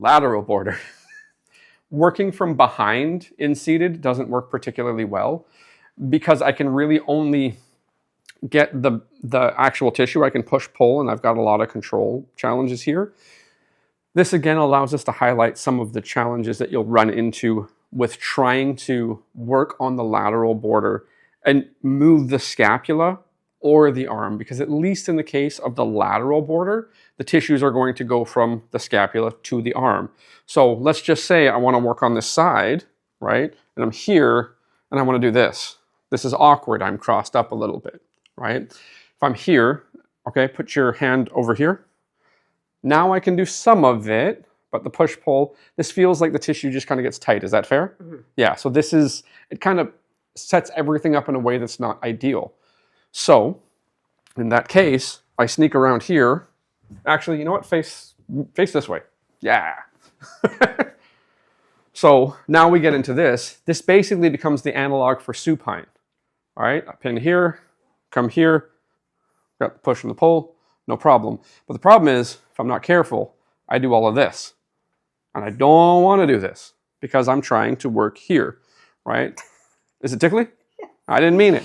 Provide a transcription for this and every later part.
lateral border. Working from behind in seated doesn't work particularly well because I can really only get the actual tissue. I can push pull and I've got a lot of control challenges here. This again allows us to highlight some of the challenges that you'll run into with trying to work on the lateral border and move the scapula or the arm, because at least in the case of the lateral border, the tissues are going to go from the scapula to the arm. So let's just say I want to work on this side, right? And I'm here and I want to do this. This is awkward. I'm crossed up a little bit, right? If I'm here, okay, put your hand over here. Now I can do some of it, but the push-pull, this feels like the tissue just kind of gets tight. Is that fair? Mm-hmm. Yeah, so this is, it kind of sets everything up in a way that's not ideal. So, in that case, I sneak around here. Actually, you know what? Face this way. Yeah. So, now we get into this. This basically becomes the analog for supine. All right, I pin here, come here, got the push and the pull, no problem. But the problem is, if I'm not careful, I do all of this. And I don't want to do this because I'm trying to work here, right? Is it tickly? I didn't mean it.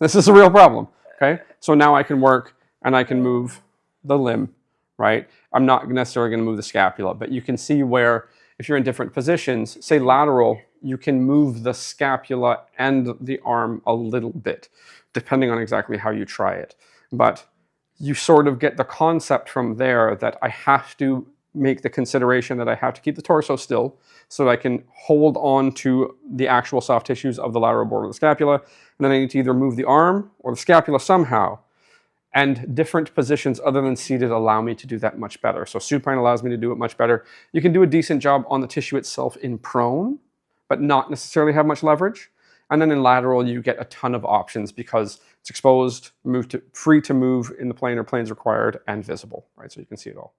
This is a real problem, okay? So now I can work and I can move the limb, right? I'm not necessarily going to move the scapula, but you can see where if you're in different positions, say lateral, you can move the scapula and the arm a little bit, depending on exactly how you try it. But you sort of get the concept from there that I have to make the consideration that I have to keep the torso still so that I can hold on to the actual soft tissues of the lateral border of the scapula. And then I need to either move the arm or the scapula somehow. And different positions other than seated allow me to do that much better. So supine allows me to do it much better. You can do a decent job on the tissue itself in prone, but not necessarily have much leverage. And then in lateral, you get a ton of options because it's exposed, free to move in the plane or planes required, and visible, right? So you can see it all.